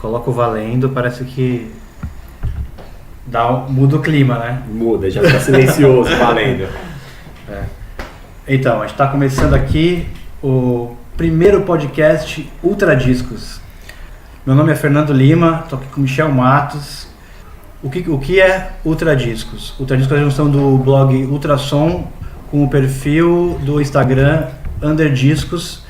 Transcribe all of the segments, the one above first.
coloca o valendo, parece que muda o clima, né? Muda, já fica silencioso, valendo. Então, a gente está começando aqui o primeiro podcast Ultra Discos. Meu nome é Fernando Lima, estou aqui com Michel Matos. O que é Ultra Discos? Ultra Discos é a junção do blog Ultrassom com o perfil do Instagram Underdiscos.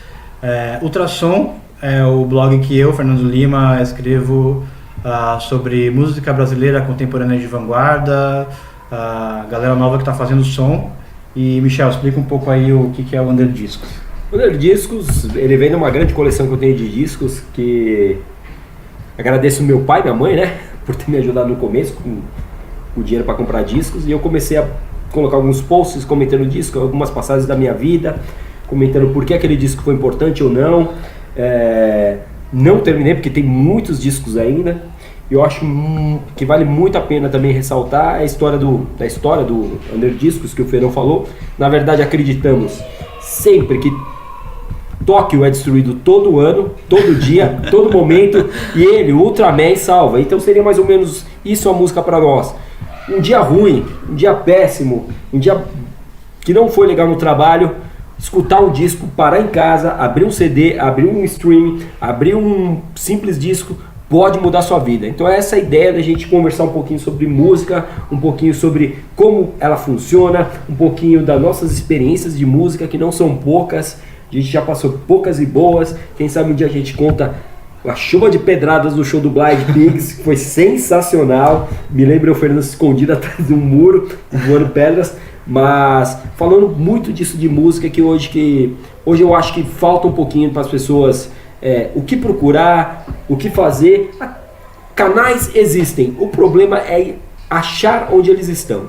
Ultrassom é o blog que eu, Fernando Lima, escrevo sobre música brasileira contemporânea de vanguarda, a galera nova que está fazendo som. E Michel, explica um pouco aí o que é o Underdiscos. O Underdiscos, ele vem de uma grande coleção que eu tenho de discos, que agradeço meu pai e minha mãe, né, por ter me ajudado no começo com o dinheiro para comprar discos, e eu comecei a colocar alguns posts comentando o disco, algumas passagens da minha vida, comentando por que aquele disco foi importante ou não. Não terminei porque tem muitos discos ainda. Eu acho que vale muito a pena também ressaltar a história do Underdiscos que o Ferão falou. Na verdade, acreditamos sempre que Tóquio é destruído todo ano, todo dia, todo momento, e ele, o Ultraman, salva. Então seria mais ou menos isso a música para nós. Um dia ruim, um dia péssimo, um dia que não foi legal no trabalho, escutar um disco, parar em casa, abrir um CD, abrir um streaming, abrir um simples disco, pode mudar sua vida. Então essa é a ideia da gente conversar um pouquinho sobre música, um pouquinho sobre como ela funciona, um pouquinho das nossas experiências de música, que não são poucas. A gente já passou poucas e boas. Quem sabe um dia a gente conta a chuva de pedradas do show do Blind Pigs, que foi sensacional. Me lembro eu, Fernando, escondido atrás de um muro, voando pedras. Mas falando muito disso de música, que hoje eu acho que falta um pouquinho para as pessoas o que procurar, o que fazer. Canais existem, o problema é achar onde eles estão.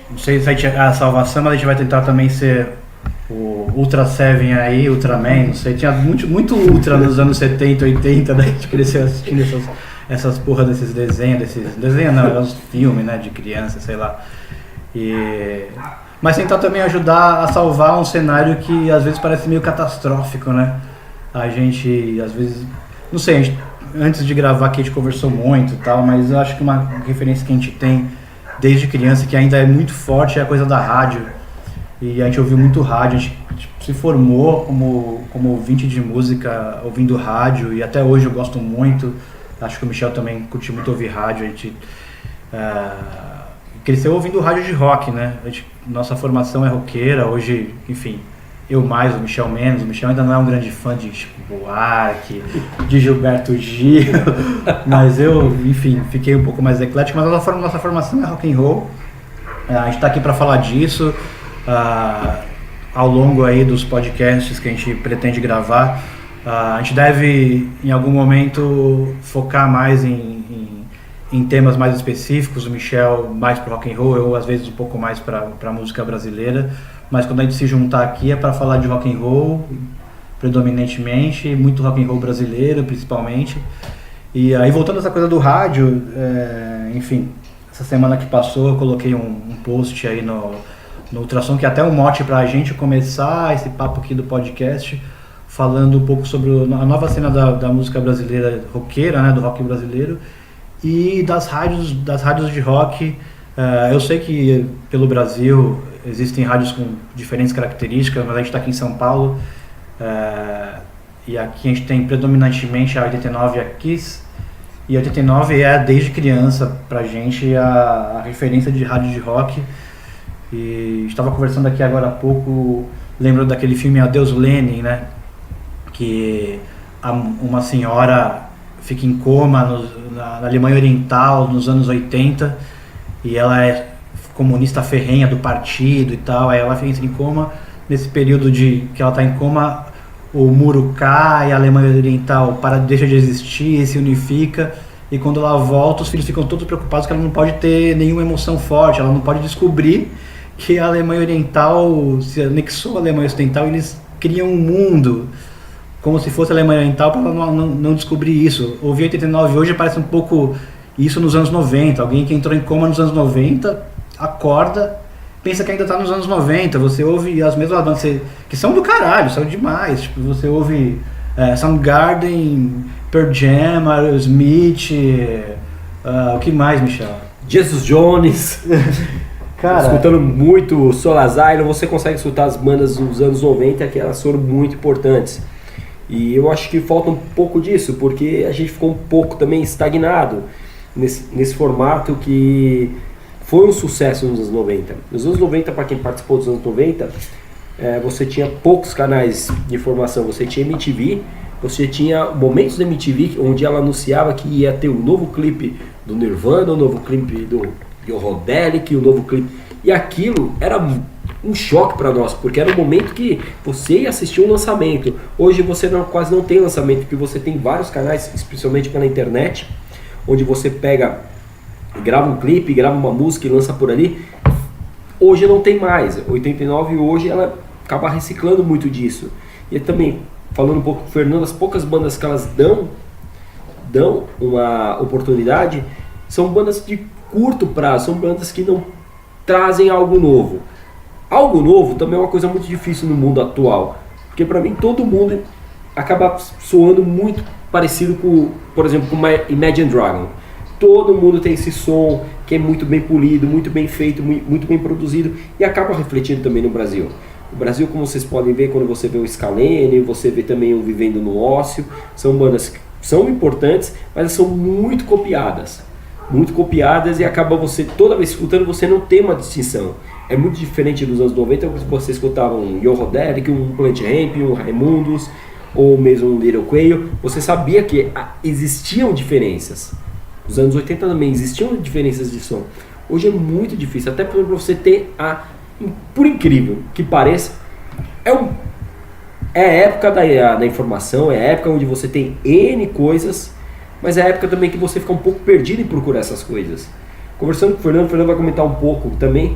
Não sei se a salvação, mas a gente vai tentar também ser o Ultra Seven aí, Ultraman, não sei, tinha muito Ultra nos anos 70, 80, né? A gente cresceu assistindo essas porra desses desenhos não, eram uns filmes, né, de criança, sei lá. Mas tentar também ajudar a salvar um cenário que às vezes parece meio catastrófico, né? A gente, às vezes, não sei, antes de gravar aqui a gente conversou muito e tal, mas eu acho que uma referência que a gente tem desde criança, que ainda é muito forte, é a coisa da rádio. E a gente ouviu muito rádio, a gente se formou como ouvinte de música, ouvindo rádio, e até hoje eu gosto muito. Acho que o Michel também curte muito ouvir rádio. A gente cresceu ouvindo rádio de rock, né? Nossa formação é roqueira, hoje, enfim, eu mais, o Michel menos. O Michel ainda não é um grande fã de Buarque, de Gilberto Gil, mas eu, enfim, fiquei um pouco mais eclético. Mas nossa formação é rock and roll. A gente está aqui para falar disso ao longo aí dos podcasts que a gente pretende gravar. A gente deve, em algum momento, focar mais em temas mais específicos, o Michel mais para rock and roll, eu às vezes um pouco mais para música brasileira, mas quando a gente se juntar aqui é para falar de rock and roll, predominantemente, muito rock and roll brasileiro, principalmente. E aí, voltando a essa coisa do rádio, enfim, essa semana que passou eu coloquei um post aí no Ultrassom, que é até um mote para a gente começar esse papo aqui do podcast, falando um pouco sobre a nova cena da música brasileira roqueira, né, do rock brasileiro, e das rádios de rock. Eu sei que pelo Brasil existem rádios com diferentes características, mas a gente está aqui em São Paulo, e aqui a gente tem predominantemente a 89 e a Kiss, e a 89 é desde criança pra gente a referência de rádio de rock. E estava conversando aqui agora há pouco, lembrando daquele filme Adeus Lenin, né? Que uma senhora fica em coma na Alemanha Oriental nos anos 80, e ela é comunista ferrenha do partido e tal. Aí ela fica em coma. Nesse período que ela está em coma, o muro cai, a Alemanha Oriental deixa de existir, se unifica, e quando ela volta os filhos ficam todos preocupados que ela não pode ter nenhuma emoção forte, ela não pode descobrir que a Alemanha Oriental se anexou à Alemanha Ocidental, e eles criam um mundo como se fosse a Alemanha Oriental para ela não descobrir isso. Ouvir 89 hoje parece um pouco isso nos anos 90, alguém que entrou em coma nos anos 90, acorda, pensa que ainda está nos anos 90, você ouve as mesmas bandas que são do caralho, são demais, tipo, você ouve Soundgarden, Pearl Jam, Aerosmith, o que mais, Michel? Jesus Jones. Cara, escutando muito Soul Asylum, você consegue escutar as bandas dos anos 90 que elas foram muito importantes. E eu acho que falta um pouco disso, porque a gente ficou um pouco também estagnado nesse formato que foi um sucesso nos anos 90. Nos anos 90, para quem participou dos anos 90, você tinha poucos canais de informação. Você tinha MTV, você tinha momentos da MTV onde ela anunciava que ia ter um novo clipe do Nirvana, um novo clipe do Yorodelic, um novo clipe. E aquilo era um choque para nós, porque era um momento que você ia assistir um lançamento. Hoje você quase não tem lançamento, porque você tem vários canais, especialmente pela internet, onde você pega, grava um clipe, grava uma música e lança por ali. Hoje não tem mais. 89 hoje ela acaba reciclando muito disso. E também, falando um pouco com o Fernando, as poucas bandas que elas dão uma oportunidade são bandas de curto prazo, são bandas que não trazem algo novo. Algo novo também é uma coisa muito difícil no mundo atual, porque para mim todo mundo acaba soando muito parecido com, por exemplo, com Imagine Dragon. Todo mundo tem esse som que é muito bem polido, muito bem feito, muito bem produzido e acaba refletindo também no Brasil. O Brasil, como vocês podem ver, quando você vê o Scalene, você vê também o Vivendo no Ócio, são bandas que são importantes, mas são muito copiadas e acaba você, toda vez escutando, você não tem uma distinção. É muito diferente dos anos 90, você escutava um Yorodelic, um Plant Ramp, um Raimundos, ou mesmo um Little Quail, você sabia que existiam diferenças. Nos anos 80 também existiam diferenças de som. Hoje é muito difícil, até para você ter por incrível que pareça, é a época da informação, é a época onde você tem N coisas, mas é a época também que você fica um pouco perdido em procurar essas coisas. Conversando com o Fernando vai comentar um pouco também.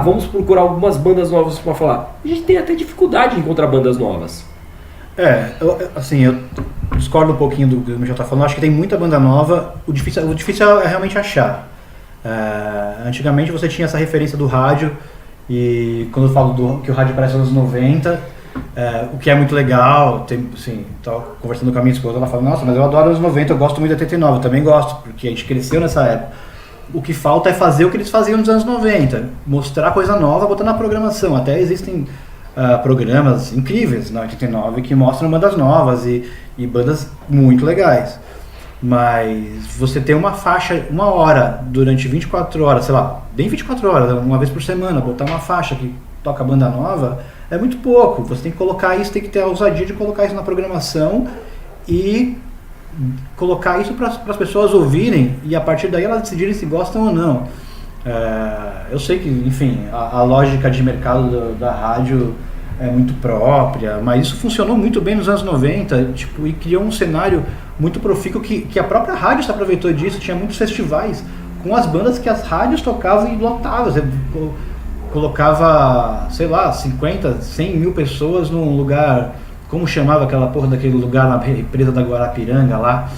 Vamos procurar algumas bandas novas para falar. A gente tem até dificuldade de encontrar bandas novas. Eu discordo um pouquinho do que o Michel está falando. Acho que tem muita banda nova. O difícil é realmente achar. Antigamente você tinha essa referência do rádio, e quando eu falo que o rádio parece nos anos 90, o que é muito legal, conversando com a minha esposa, ela fala, nossa, mas eu adoro os 90, eu gosto muito da 89, eu também gosto, porque a gente cresceu nessa época. O que falta é fazer o que eles faziam nos anos 90, mostrar coisa nova, botar na programação. Até existem programas incríveis na 89 que mostram bandas novas e bandas muito legais. Mas você ter uma faixa, 1 hora durante 24 horas, sei lá, nem 24 horas, uma vez por semana, botar uma faixa que toca banda nova, é muito pouco. Você tem que colocar isso, tem que ter a ousadia de colocar isso na programação e colocar isso para as pessoas ouvirem e a partir daí elas decidirem se gostam ou não. Eu sei que, enfim, a lógica de mercado da rádio é muito própria, mas isso funcionou muito bem nos anos 90, e criou um cenário muito profícuo que a própria rádio se aproveitou disso. Tinha muitos festivais com as bandas que as rádios tocavam e lotavam. Você colocava, sei lá, 50, 100 mil pessoas num lugar, como chamava aquela porra daquele lugar na represa da Guarapiranga lá,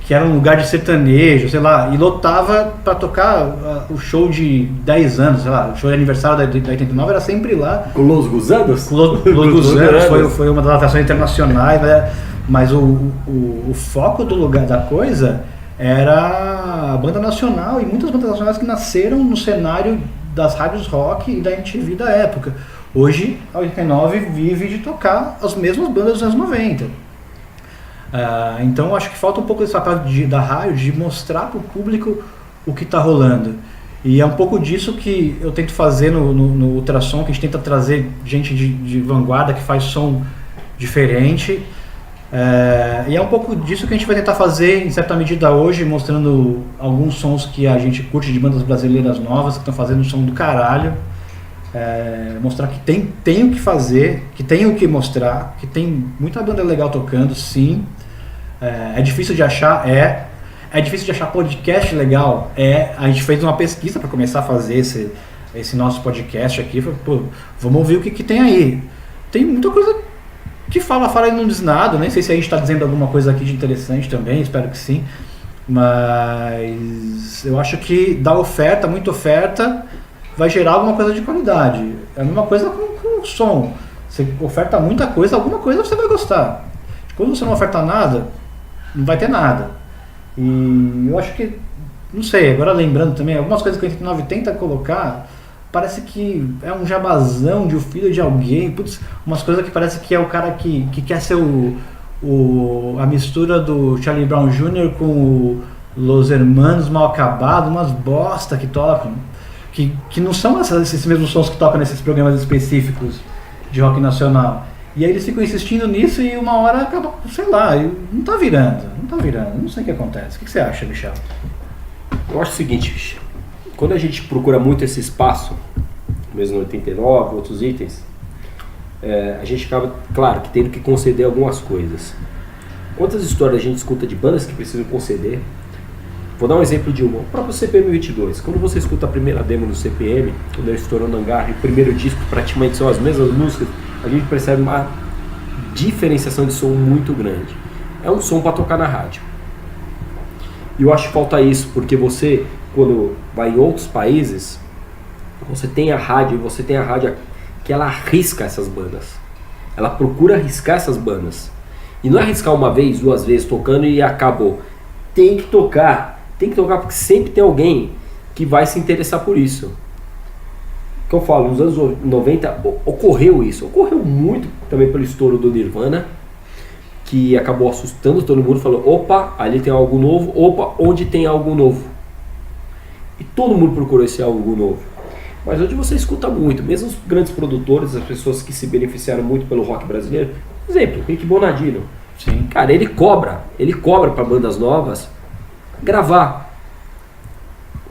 que era um lugar de sertanejo, sei lá, e lotava para tocar o show de 10 anos, sei lá, o show de aniversário da 89 era sempre lá. Com Los Gusanos? Los Gusanos foi uma das atrações internacionais, né? Mas o foco do lugar da coisa era a banda nacional, e muitas bandas nacionais que nasceram no cenário das rádios rock e da MTV da época. Hoje, a 89 vive de tocar as mesmas bandas dos anos 90. Então acho que falta um pouco desse papel da rádio, de mostrar para o público o que está rolando. E é um pouco disso que eu tento fazer no ultrassom, que a gente tenta trazer gente de vanguarda que faz som diferente. E é um pouco disso que a gente vai tentar fazer em certa medida hoje, mostrando alguns sons que a gente curte de bandas brasileiras novas, que estão fazendo um som do caralho. Mostrar que tem o que fazer, que tem o que mostrar, que tem muita banda legal tocando, sim. É difícil de achar, é difícil de achar podcast legal, a gente fez uma pesquisa para começar a fazer esse nosso podcast aqui. Pô, vamos ouvir o que tem aí. Tem muita coisa que fala e não diz nada, nem sei se a gente está dizendo alguma coisa aqui de interessante também, espero que sim. Mas eu acho que da oferta, muita oferta, vai gerar alguma coisa de qualidade. É a mesma coisa com o som. Você oferta muita coisa, alguma coisa você vai gostar. Quando você não oferta nada, não vai ter nada. E eu acho que, não sei, agora lembrando também, algumas coisas que a 89 tenta colocar, parece que é um jabazão de o filho de alguém, putz, umas coisas que parece que é o cara que quer ser a mistura do Charlie Brown Jr. com o Los Hermanos Mal Acabado, umas bosta que tocam, que não são esses mesmos sons que tocam nesses programas específicos de rock nacional. E aí eles ficam insistindo nisso e uma hora acaba, sei lá, não tá virando, não sei o que acontece. O que você acha, Michel? Eu acho o seguinte, Michel, quando a gente procura muito esse espaço, mesmo no 89, outros itens, a gente acaba, claro, que tendo que conceder algumas coisas. Quantas histórias a gente escuta de bandas que precisam conceder? Vou dar um exemplo de uma, o próprio CPM 22. Quando você escuta a primeira demo do CPM, quando ele estourou no Hangar, e o primeiro disco praticamente são as mesmas músicas, a gente percebe uma diferenciação de som muito grande. É um som para tocar na rádio. E eu acho que falta isso, porque você, quando vai em outros países, você tem a rádio que ela arrisca essas bandas. Ela procura arriscar essas bandas. E não é arriscar uma vez, duas vezes tocando e acabou. Tem que tocar porque sempre tem alguém que vai se interessar por isso. O que eu falo, nos anos 90 ocorreu isso. Ocorreu muito também pelo estouro do Nirvana, que acabou assustando todo mundo, falou, opa, ali tem algo novo, opa, onde tem algo novo? E todo mundo procurou esse algo novo. Mas hoje você escuta muito, mesmo os grandes produtores, as pessoas que se beneficiaram muito pelo rock brasileiro, por exemplo, Rick Bonadino. Sim. Cara, ele cobra para bandas novas gravar.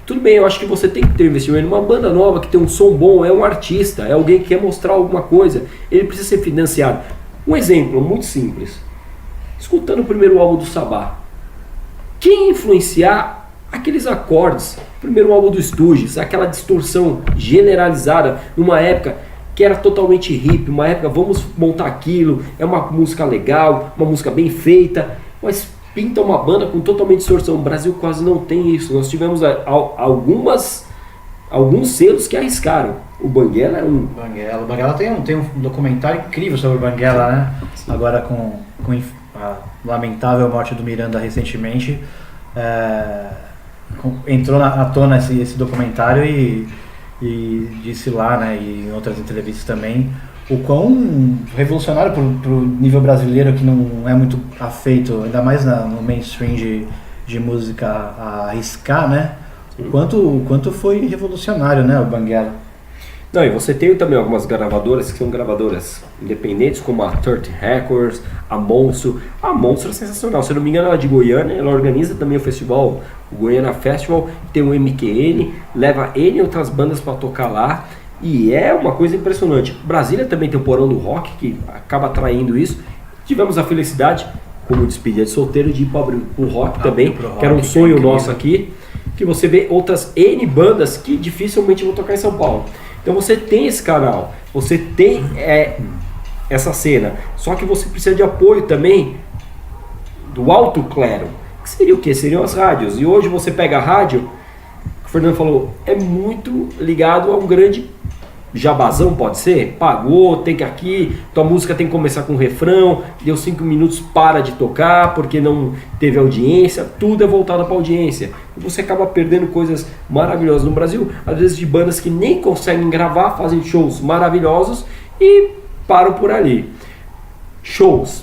Tudo bem, eu acho que você tem que ter investimento numa banda nova que tem um som bom, é um artista, é alguém que quer mostrar alguma coisa, ele precisa ser financiado. Um exemplo muito simples, escutando o primeiro álbum do Sabá, quem influenciar aqueles acordes, primeiro álbum do Stooges, aquela distorção generalizada numa época que era totalmente hippie, uma época vamos montar aquilo, é uma música legal, uma música bem feita, mas pinta uma banda com totalmente distorção. O Brasil quase não tem isso. Nós tivemos alguns selos que arriscaram. O Banguela é um. O Banguela tem um documentário incrível sobre o Banguela, né? Agora com a lamentável morte do Miranda recentemente, entrou à tona esse documentário e disse lá, né, e em outras entrevistas também, o quão revolucionário pro nível brasileiro, que não é muito afeito, ainda mais no mainstream de música a arriscar, né? O quanto foi revolucionário, né, o Banguela. Não, e você tem também algumas gravadoras que são gravadoras independentes, como a 30 Records, a Monstro. A Monstro é sensacional, se eu não me engano ela é de Goiânia, ela organiza também o festival, o Goiânia Festival, tem o MQN, leva N outras bandas para tocar lá, e é uma coisa impressionante. Brasília também tem o Porão do Rock, que acaba atraindo isso. Tivemos a felicidade, como despedida de solteiro, de ir para o rock também, que era um sonho nosso aqui, que você vê outras N bandas que dificilmente vão tocar em São Paulo. Então você tem esse canal, você tem essa cena, só que você precisa de apoio também do alto clero, que seria o quê? Seriam as rádios. E hoje você pega a rádio, o Fernando falou, é muito ligado a um grande jabazão, pode ser? Pagou, tem que aqui, tua música tem que começar com um refrão, deu 5 minutos, para de tocar, porque não teve audiência, tudo é voltado para audiência. E você acaba perdendo coisas maravilhosas no Brasil, às vezes de bandas que nem conseguem gravar, fazem shows maravilhosos e param por ali. Shows,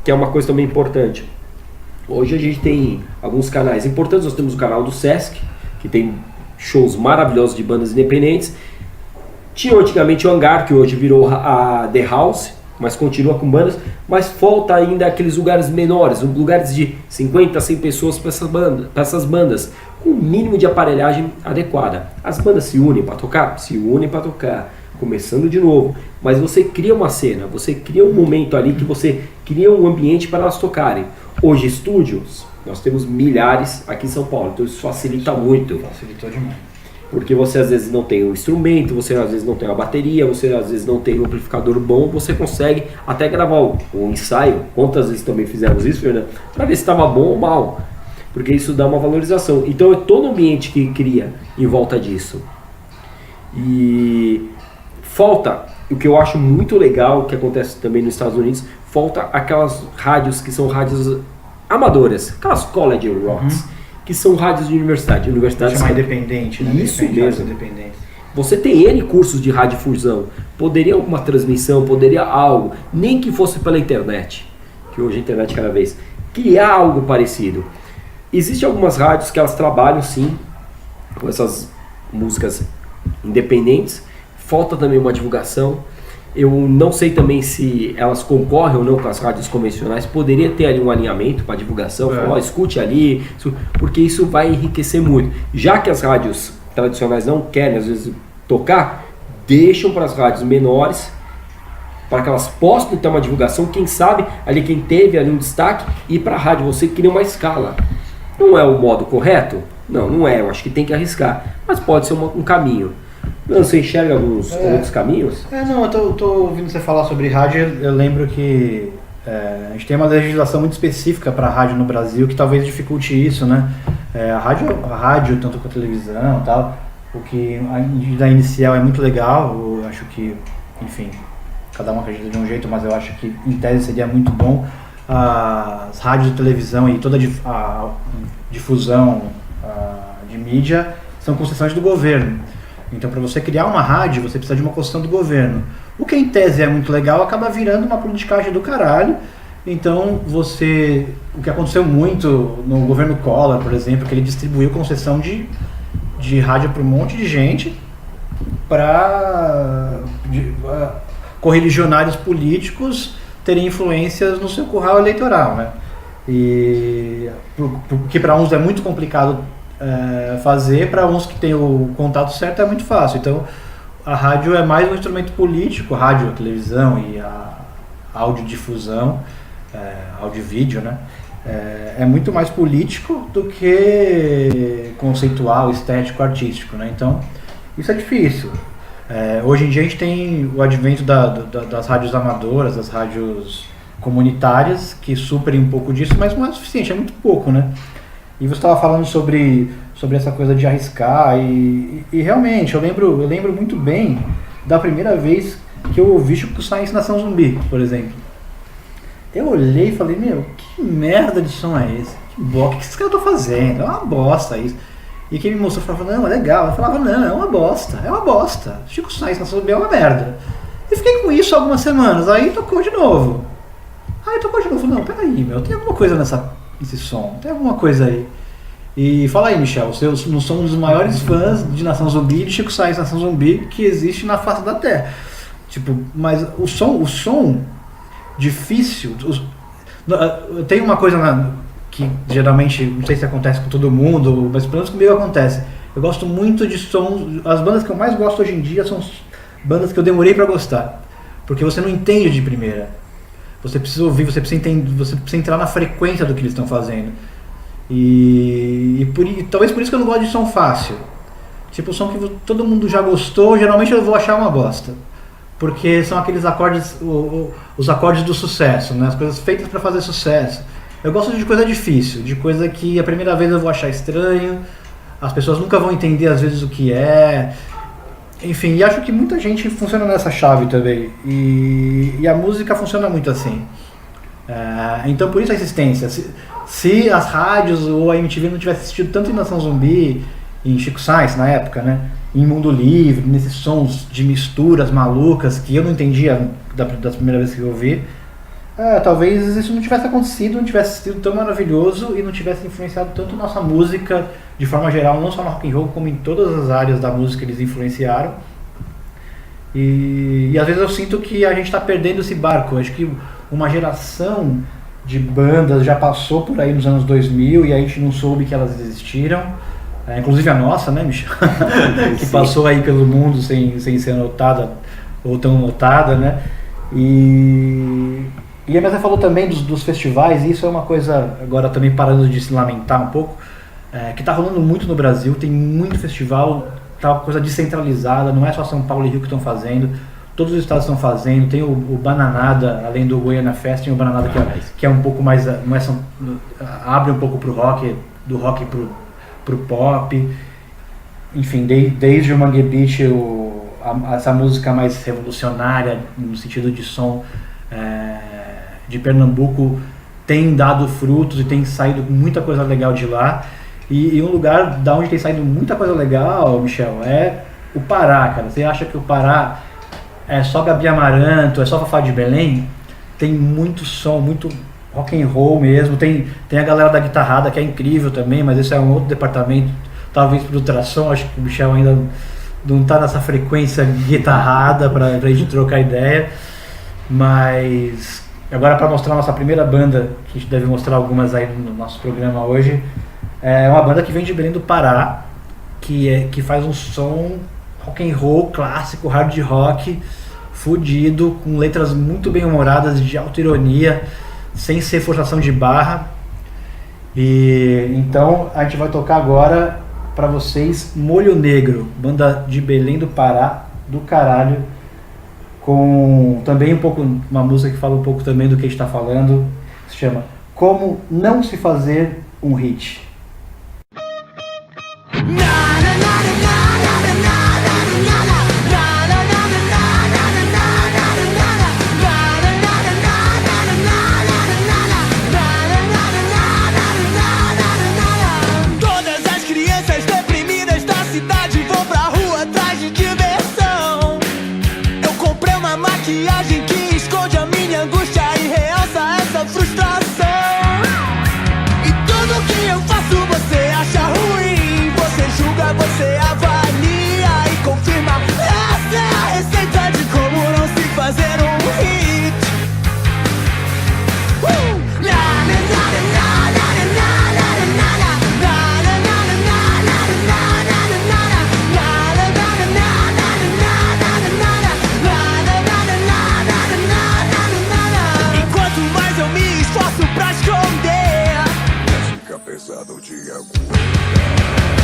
que é uma coisa também importante. Hoje a gente tem alguns canais importantes, nós temos o canal do Sesc, que tem shows maravilhosos de bandas independentes. Tinha antigamente o Hangar, que hoje virou a The House, mas continua com bandas, mas falta ainda aqueles lugares menores, lugares de 50, 100 pessoas para essas bandas, com o mínimo de aparelhagem adequada. As bandas se unem para tocar? Se unem para tocar, começando de novo, mas você cria uma cena, você cria um momento ali que você cria um ambiente para elas tocarem. Hoje, estúdios, nós temos milhares aqui em São Paulo, então isso facilita muito. Facilitou demais. Porque você às vezes não tem um instrumento, você às vezes não tem uma bateria, você às vezes não tem um amplificador bom, você consegue até gravar um ensaio. Quantas vezes também fizemos isso, Fernando? Para ver se estava bom ou mal, porque isso dá uma valorização. Então é todo o ambiente que cria em volta disso. E falta o que eu acho muito legal, que acontece também nos Estados Unidos, falta aquelas rádios que são rádios amadoras, aquelas college rocks, que são rádios de universidade. Universidade chamar independente, né? Isso mesmo. Independente. Você tem N cursos de radiodifusão, poderia alguma transmissão, poderia algo, nem que fosse pela internet, que hoje a internet cada vez, criar algo parecido. Existem algumas rádios que elas trabalham sim com essas músicas independentes, falta também uma divulgação. Eu não sei também se elas concorrem ou não com as rádios convencionais, poderia ter ali um alinhamento para divulgação, falar, escute ali, porque isso vai enriquecer muito. Já que as rádios tradicionais não querem às vezes tocar, deixam para as rádios menores, para que elas possam ter uma divulgação, quem sabe ali quem teve ali um destaque, e para a rádio você cria uma escala. Não é o modo correto? Não é, eu acho que tem que arriscar, mas pode ser um caminho. Você enxerga alguns outros caminhos? Não, eu tô ouvindo você falar sobre rádio, eu lembro que a gente tem uma legislação muito específica para a rádio no Brasil que talvez dificulte isso, né? A rádio, tanto com a televisão e tal, o que da inicial é muito legal, eu acho que, enfim, cada um acredita de um jeito, mas eu acho que em tese seria muito bom. As rádios de televisão e toda a difusão de mídia são concessões do governo. Então, para você criar uma rádio, você precisa de uma concessão do governo. O que em tese é muito legal, acaba virando uma politicagem do caralho. Então, o que aconteceu muito no governo Collor, por exemplo, que ele distribuiu concessão de rádio para um monte de gente, para correligionários políticos terem influências no seu curral eleitoral, né? E porque para uns é muito complicado fazer, para uns que tem o contato certo é muito fácil. Então a rádio é mais um instrumento político, a rádio, a televisão e a audiodifusão, áudio e vídeo, né? É muito mais político do que conceitual, estético, artístico, né? Então isso é difícil. Hoje em dia a gente tem o advento das rádios amadoras, das rádios comunitárias, que suprem um pouco disso, mas não é suficiente, é muito pouco, né? E você estava falando sobre essa coisa de arriscar e realmente, eu lembro muito bem da primeira vez que eu ouvi Chico Science Nação Zumbi, por exemplo. Eu olhei e falei, meu, que merda de som é esse? O que esses caras estão fazendo? É uma bosta isso. E quem me mostrou falava, não, é legal. Eu falava, não, é uma bosta. Chico Science Nação Zumbi é uma merda. E fiquei com isso algumas semanas, aí tocou de novo. Não, peraí, meu, tem alguma coisa nesse som, tem alguma coisa aí. E fala aí, Michel, você não são um dos maiores fãs de Nação Zumbi e de Chico Science Nação Zumbi que existe na face da Terra. Tipo, mas o som difícil. Tem uma coisa que geralmente, não sei se acontece com todo mundo, mas pelo menos comigo acontece. Eu gosto muito de sons. As bandas que eu mais gosto hoje em dia são bandas que eu demorei pra gostar. Porque você não entende de primeira. Você precisa ouvir, você precisa entrar na frequência do que eles estão fazendo. E talvez por isso que eu não gosto de som fácil. Tipo, o som que todo mundo já gostou, geralmente eu vou achar uma bosta. Porque são aqueles acordes, os acordes do sucesso, né? As coisas feitas para fazer sucesso. Eu gosto de coisa difícil, de coisa que a primeira vez eu vou achar estranho, as pessoas nunca vão entender às vezes o que é. Enfim, e acho que muita gente funciona nessa chave também. E a música funciona muito assim. Então por isso a existência. Se as rádios ou a MTV não tivesse assistido tanto em Nação Zumbi, em Chico Science na época, né? Em Mundo Livre, nesses sons de misturas malucas que eu não entendia da primeira vez que eu ouvi, talvez isso não tivesse acontecido, não tivesse sido tão maravilhoso e não tivesse influenciado tanto nossa música de forma geral, não só no rock and roll, como em todas as áreas da música eles influenciaram. E às vezes eu sinto que a gente está perdendo esse barco. Acho que uma geração de bandas já passou por aí nos anos 2000 e a gente não soube que elas existiram. Inclusive a nossa, né, Michel? Que passou aí pelo mundo sem ser notada ou tão notada, né? E a Mesa falou também dos festivais, e isso é uma coisa, agora também parando de se lamentar um pouco, que está rolando muito no Brasil, tem muito festival, tá uma coisa descentralizada, não é só São Paulo e Rio que estão fazendo, todos os estados estão fazendo, tem o Bananada, além do Goiânia Fest, tem o Bananada que é um pouco mais, abre um pouco pro rock, do rock pro pop, enfim, desde o Mangue Beach, essa música mais revolucionária no sentido de som de Pernambuco tem dado frutos e tem saído muita coisa legal de lá. E um lugar da onde tem saído muita coisa legal, Michel, é o Pará, cara. Você acha que o Pará é só Gabi Amaranto, é só Fafá de Belém? Tem muito som, muito rock and roll mesmo. Tem a galera da guitarrada, que é incrível também, mas esse é um outro departamento, talvez pro ultrassom. Acho que o Michel ainda não tá nessa frequência guitarrada pra gente trocar ideia. Mas agora, para mostrar a nossa primeira banda, que a gente deve mostrar algumas aí no nosso programa hoje, é uma banda que vem de Belém do Pará, que faz um som rock and roll clássico, hard rock, fudido, com letras muito bem humoradas, de autoironia, sem ser forçação de barra. E então a gente vai tocar agora para vocês Molho Negro, banda de Belém do Pará, do caralho, com também uma música que fala um pouco também do que a gente está falando, se chama Como Não Se Fazer um Hit. Maquiagem que esconde a minha angústia e realça essa frustração. E tudo que eu faço você acha ruim. Você julga, você avalia e confirma. Essa é a receita de como não se fazer um hit.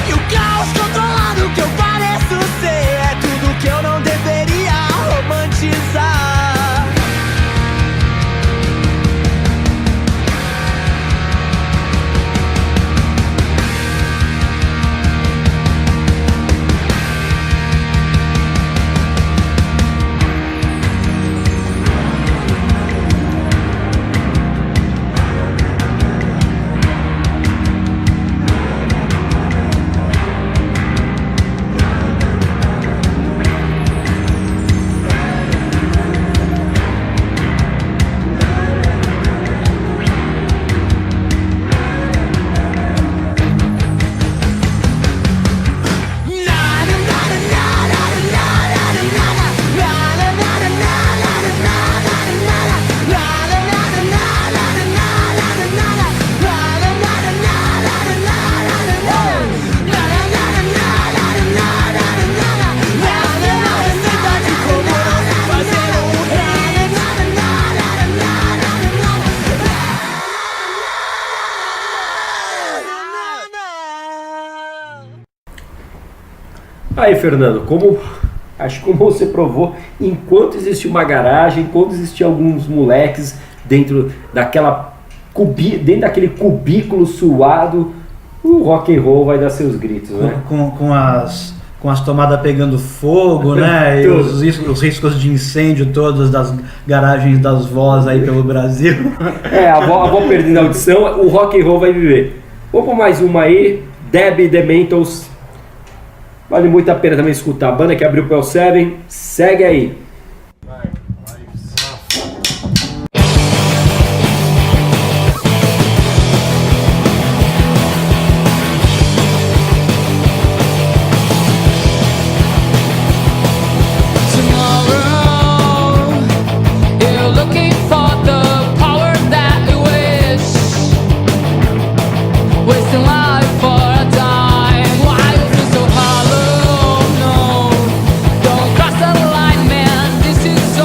E o caos controlado que eu pareço ser é tudo que eu não deveria romantizar. Aí, Fernando, acho que como você provou, enquanto existe uma garagem, enquanto existiam alguns moleques dentro dentro daquele cubículo suado, o rock and roll vai dar seus gritos, né? Com as tomadas pegando fogo, né? E os riscos de incêndio todos das garagens das vós aí pelo Brasil. A avó perdendo a audição, o rock and roll vai viver. Vamos por mais uma aí, Debbie The Mentals. Vale muito a pena também escutar a banda que abriu o Pel 7. Segue aí. Don't cross the line, man. This is so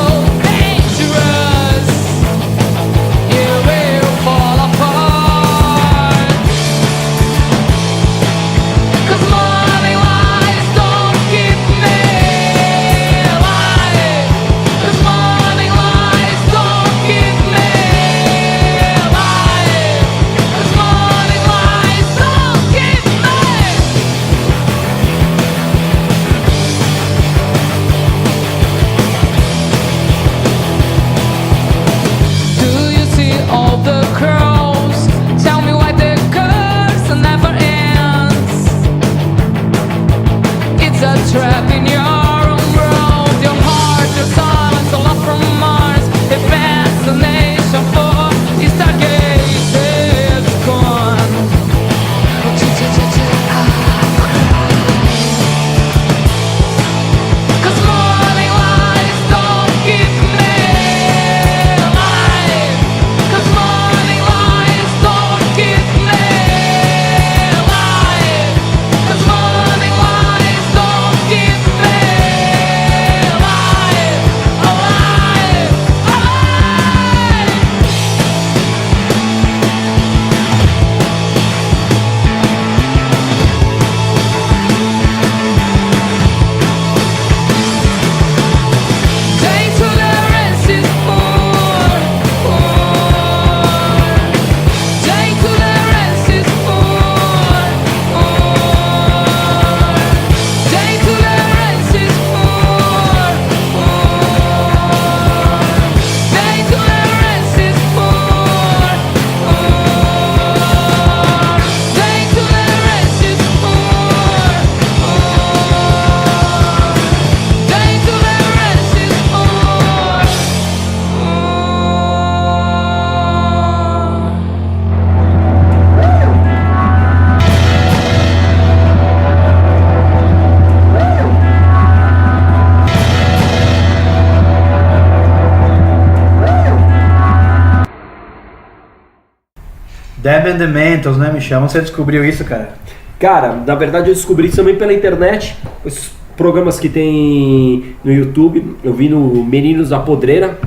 Deb and the Mentals, né, Michel? Onde você descobriu isso, cara? Cara, na verdade eu descobri isso também pela internet. Esses programas que tem no YouTube. Eu vi no Meninos da Podreira,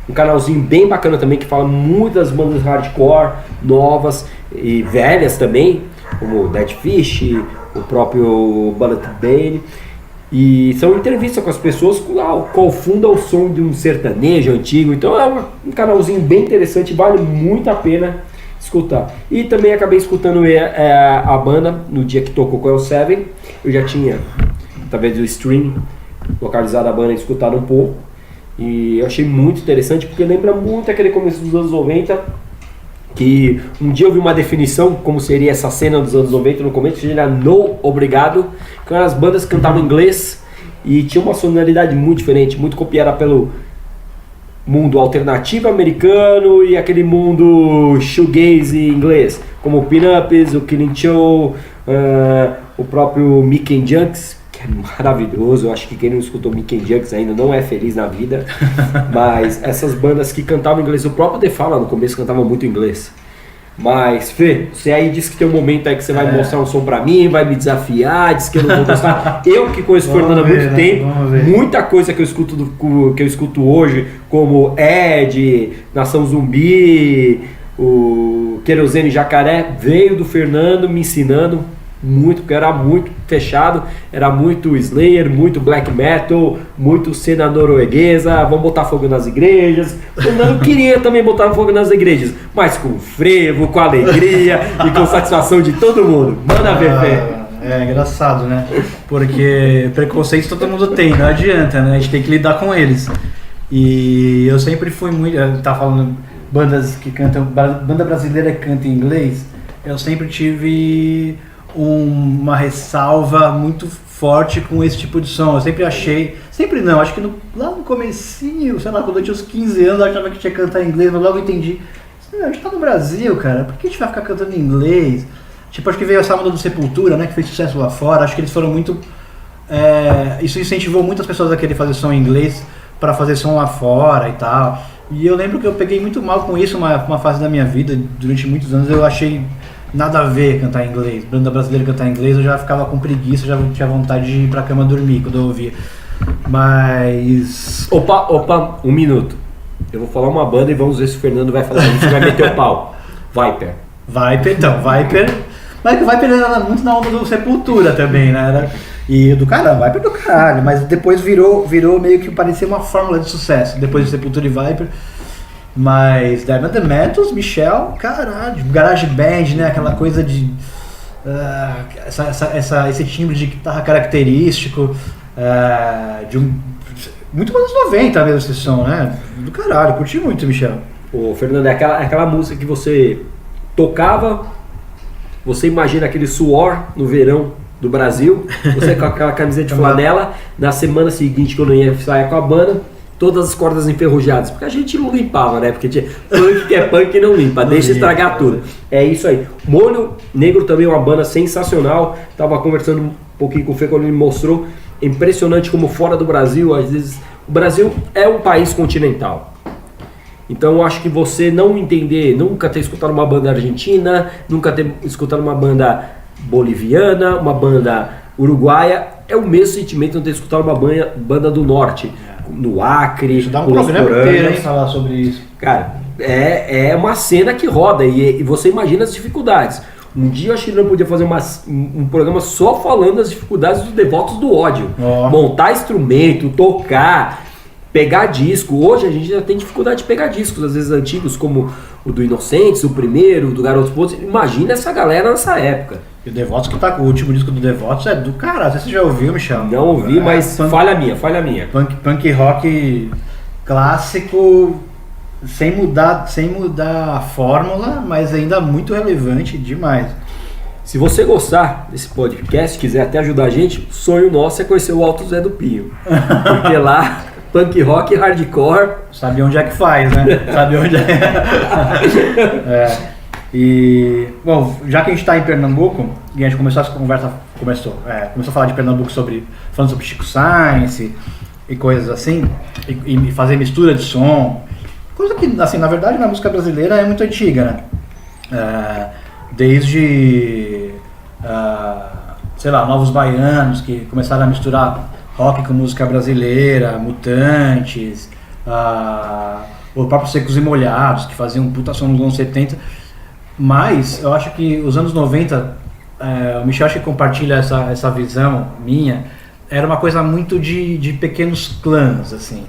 um canalzinho bem bacana também que fala muitas bandas hardcore novas e velhas também, como Dead Fish, o próprio Bullet Bane. E são entrevistas com as pessoas qual funda o som de um sertanejo antigo. Então é um canalzinho bem interessante, vale muito a pena escutar. E também acabei escutando a banda no dia que tocou com o Seven. Eu já tinha, através do stream, localizado a banda e escutado um pouco. E eu achei muito interessante porque lembra muito aquele começo dos anos 90. Que um dia eu vi uma definição como seria essa cena dos anos 90 no começo, que era No Obrigado, que eram as bandas que cantavam em inglês e tinha uma sonoridade muito diferente, muito copiada pelo mundo alternativo americano e aquele mundo shoegaze inglês, como o Pin-Ups, o Killing Show, o próprio Mickey and Junks, que é maravilhoso. Eu acho que quem não escutou Mickey and Junks ainda não é feliz na vida. Mas essas bandas que cantavam inglês, o próprio The Fall no começo cantava muito inglês. Mas, Fê, você aí disse que tem um momento aí que você vai mostrar um som pra mim, vai me desafiar, diz que eu não vou gostar. Eu que conheço o Fernando há muito tempo, muita coisa que eu escuto hoje, como Ed, Nação Zumbi, o Querosene Jacaré, veio do Fernando me ensinando muito, porque era muito fechado, era muito Slayer, muito black metal, muito cena norueguesa, vamos botar fogo nas igrejas. Eu não queria também botar fogo nas igrejas, mas com frevo, com alegria e com satisfação de todo mundo. Manda ver, Fê. É engraçado, né? Porque preconceitos todo mundo tem, não adianta, né? A gente tem que lidar com eles. E eu sempre fui muito... Tá falando bandas que cantam... Banda brasileira que canta em inglês, eu sempre tive uma ressalva muito forte com esse tipo de som. Eu sempre achei... Sempre não, acho que lá no comecinho, sei lá, quando eu tinha uns 15 anos, eu achava que tinha que cantar em inglês, mas logo entendi. A gente tá no Brasil, cara, por que a gente vai ficar cantando em inglês? Tipo, acho que veio essa onda do Sepultura, né, que fez sucesso lá fora. Acho que eles foram muito... isso incentivou muitas pessoas a querer fazer som em inglês para fazer som lá fora e tal. E eu lembro que eu peguei muito mal com isso uma fase da minha vida. Durante muitos anos eu achei nada a ver cantar em inglês. Banda brasileira cantar em inglês, eu já ficava com preguiça, já tinha vontade de ir pra cama dormir quando eu ouvia. Mas... Opa, um minuto. Eu vou falar uma banda e vamos ver se o Fernando vai falar isso e vai meter o pau. Viper. Viper. Mas o Viper era muito na onda do Sepultura também, né? E do caramba, Viper do caralho. Mas depois virou meio que parecia uma fórmula de sucesso. Depois do Sepultura e Viper. Mas Diamond the Metals, Michel, caralho. Garage Band, né? Aquela coisa de... esse timbre de guitarra característico. Muito anos 90 mesmo esse som, né? Do caralho, curti muito, Michel. Ô, Fernando, é aquela música que você tocava, você imagina aquele suor no verão do Brasil, você com aquela camiseta de flanela, na semana seguinte, quando ia sair com a banda, todas as cordas enferrujadas, porque a gente não limpava, né? Porque tinha punk que é punk e não limpa, deixa estragar tudo. É isso aí. Molho Negro também é uma banda sensacional, tava conversando um pouquinho com o Fê quando ele me mostrou, impressionante como fora do Brasil, às vezes, o Brasil é um país continental. Então eu acho que você não entender, nunca ter escutado uma banda argentina, nunca ter escutado uma banda boliviana, uma banda uruguaia, é o mesmo sentimento de não ter escutado uma banda do norte, no Acre, isso dá um programa inteiro, hein, falar sobre isso. Cara, é uma cena que roda e você imagina as dificuldades. Um dia eu achei que não podia fazer um programa só falando das dificuldades dos devotos do ódio. Montar instrumento, tocar, pegar disco. Hoje a gente já tem dificuldade de pegar discos, às vezes antigos, como o do Inocentes, o primeiro, o do Garotos Podres. Imagina essa galera nessa época. E o Devotos que tá com o último disco do Devotos é do caralho. Você já ouviu, Michel? Não ouvi, mas falha minha. Punk rock clássico, sem mudar a fórmula, mas ainda muito relevante demais. Se você gostar desse podcast, quiser até ajudar a gente, o sonho nosso é conhecer o Alto Zé do Pinho. Porque lá, punk rock, hardcore... Sabe onde é que faz, né? Sabe onde é. E, bom, já que a gente está em Pernambuco, e a gente começou essa conversa, começou a falar de Pernambuco falando sobre Chico Science e coisas assim, e fazer mistura de som, coisa que, assim, na verdade, na música brasileira é muito antiga, né? Desde, sei lá, Novos Baianos, que começaram a misturar rock com música brasileira, Mutantes, o próprio Secos e Molhados, que faziam um puta som nos anos 70. Mas eu acho que os anos 90, o Michel acho que compartilha essa visão minha, era uma coisa muito de pequenos clãs, assim.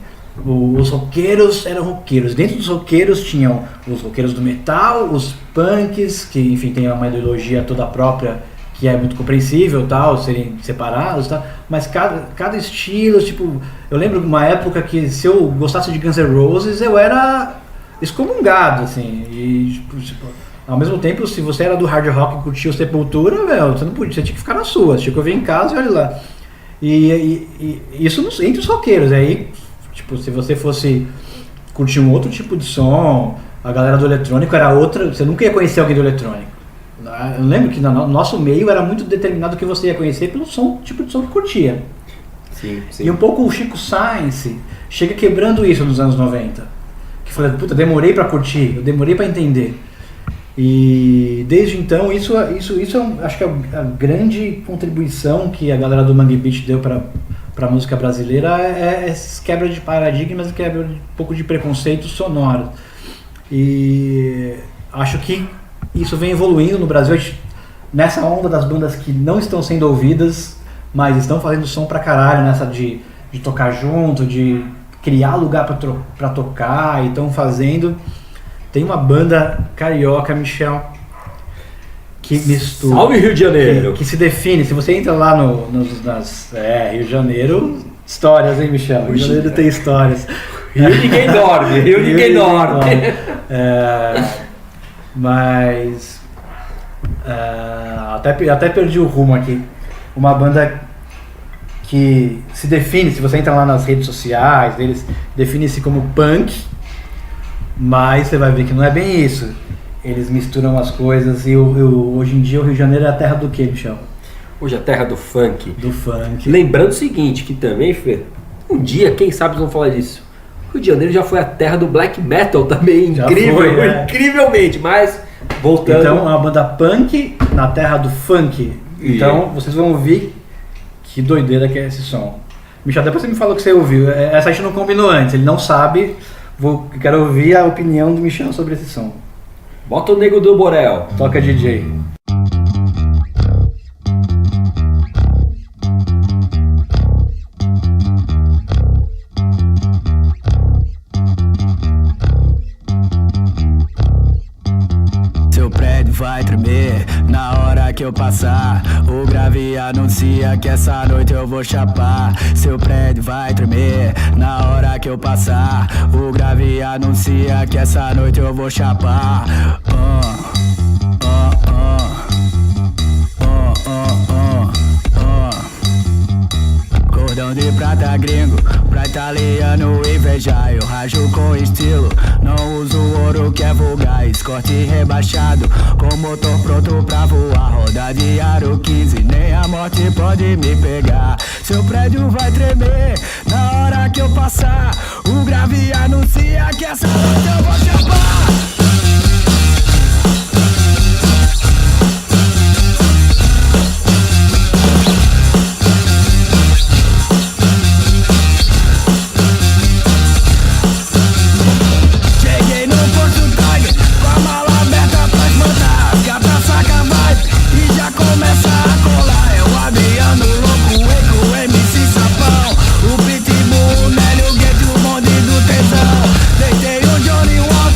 Os roqueiros eram roqueiros. Dentro dos roqueiros tinham os roqueiros do metal, os punks, que enfim tem uma ideologia toda própria, que é muito compreensível, tal, serem separados, tal. Mas cada estilo, tipo, eu lembro de uma época que se eu gostasse de Guns N' Roses, eu era excomungado, assim. E tipo, ao mesmo tempo, se você era do hard rock e curtia o Sepultura, você não podia, você tinha que ficar na sua, tinha que ouvir em casa e olha lá. E isso entre os roqueiros, aí, tipo, se você fosse curtir um outro tipo de som, a galera do eletrônico era outra, você nunca ia conhecer alguém do eletrônico. Eu lembro que no nosso meio era muito determinado o que você ia conhecer pelo tipo de som que curtia. Sim. E um pouco o Chico Science chega quebrando isso nos anos 90. Que falei, puta, demorei pra curtir, eu demorei pra entender. E desde então, isso acho que é a grande contribuição que a galera do Mangue Beat deu pra música brasileira, é essa quebra de paradigmas e quebra de um pouco de preconceito sonoro. E acho que isso vem evoluindo no Brasil, nessa onda das bandas que não estão sendo ouvidas, mas estão fazendo som pra caralho, nessa de tocar junto, de criar lugar pra tocar, e estão fazendo. Tem uma banda carioca, Michel, que mistura. Salve Rio de Janeiro! Que se define, se você entra lá Rio de Janeiro, histórias, hein, Michel? Rio de Janeiro tem histórias. Rio ninguém dorme, Rio ninguém dorme. Mas até perdi o rumo aqui. Uma banda que se define, se você entra lá nas redes sociais deles, define-se como punk, mas você vai ver que não é bem isso. Eles misturam as coisas e hoje em dia o Rio de Janeiro é a terra do quê, Michel? Hoje é a terra do funk. Do funk. Lembrando o seguinte, que também, Fê, um dia, quem sabe, vamos falar disso. O Rio de Janeiro já foi a terra do black metal também, incrivelmente, mas voltando. Então é uma banda punk na terra do funk. Então vocês vão ouvir que doideira que é esse som. Michel, depois você me falou que você ouviu. Essa a gente não combinou antes, ele não sabe. Quero ouvir a opinião do Michel sobre esse som. Bota o Nego do Borel. Toca, DJ. Seu prédio vai tremer na hora que eu passar. O grave anuncia que essa noite eu vou chapar. Seu prédio vai tremer na hora que eu passar. O grave anuncia que essa noite eu vou chapar. Cordão de prata gringo, pra italiano invejar. Eu rajo com estilo, não uso ouro que é vulgar. Escorte rebaixado, com motor pronto pra voar. Roda de aro 15, nem a morte pode me pegar. Seu prédio vai tremer na hora que eu passar. O grave anuncia que essa noite eu vou chapar. O Pitbull, o Nélio, o Guedes, o bonde do tesão. Deitei o Johnny Walker.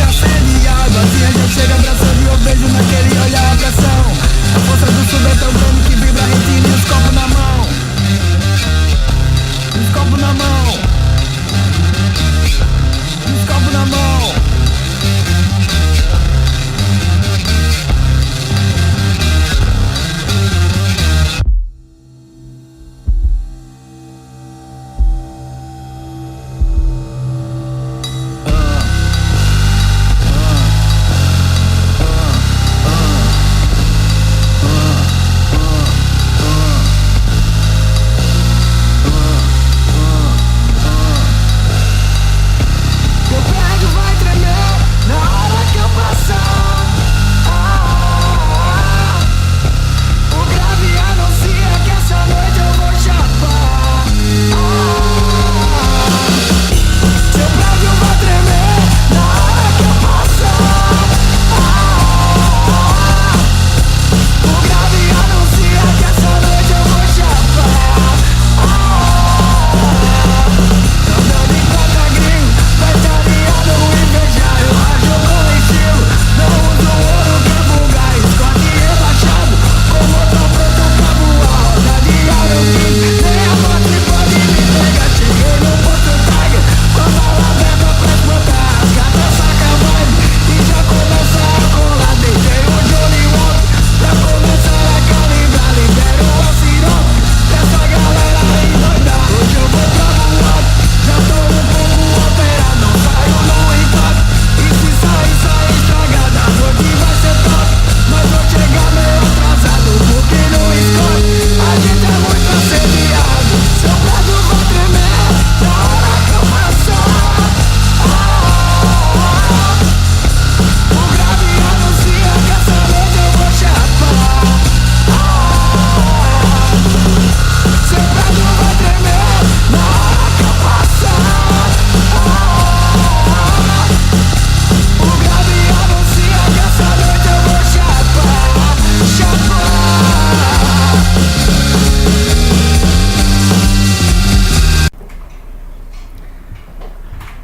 a sede, a águazinha já chega abraçando e eu vejo naquele olhar a pressão. A força do sul é tão grande que vibra a retina e os copos na mão. Os copos na mão. Os copos na mão.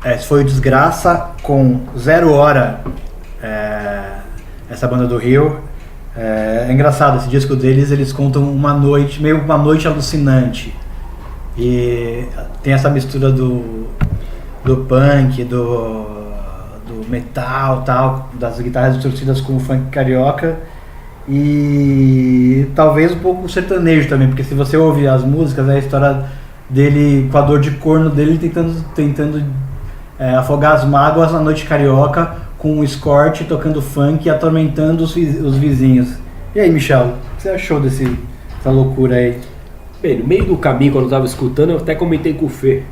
Esse foi o Desgraça com 0 Hora, essa banda do Rio. É engraçado, esse disco deles, eles contam uma noite, meio uma noite alucinante. E tem essa mistura do punk, do metal, tal, das guitarras distorcidas com o funk carioca. E talvez um pouco sertanejo também, porque se você ouvir as músicas, é a história dele com a dor de corno dele tentando afogar as mágoas na noite carioca com o escort tocando funk e atormentando os vizinhos. E aí, Michel, o que você achou dessa loucura aí? Bem, no meio do caminho, quando eu estava escutando, eu até comentei com o Fê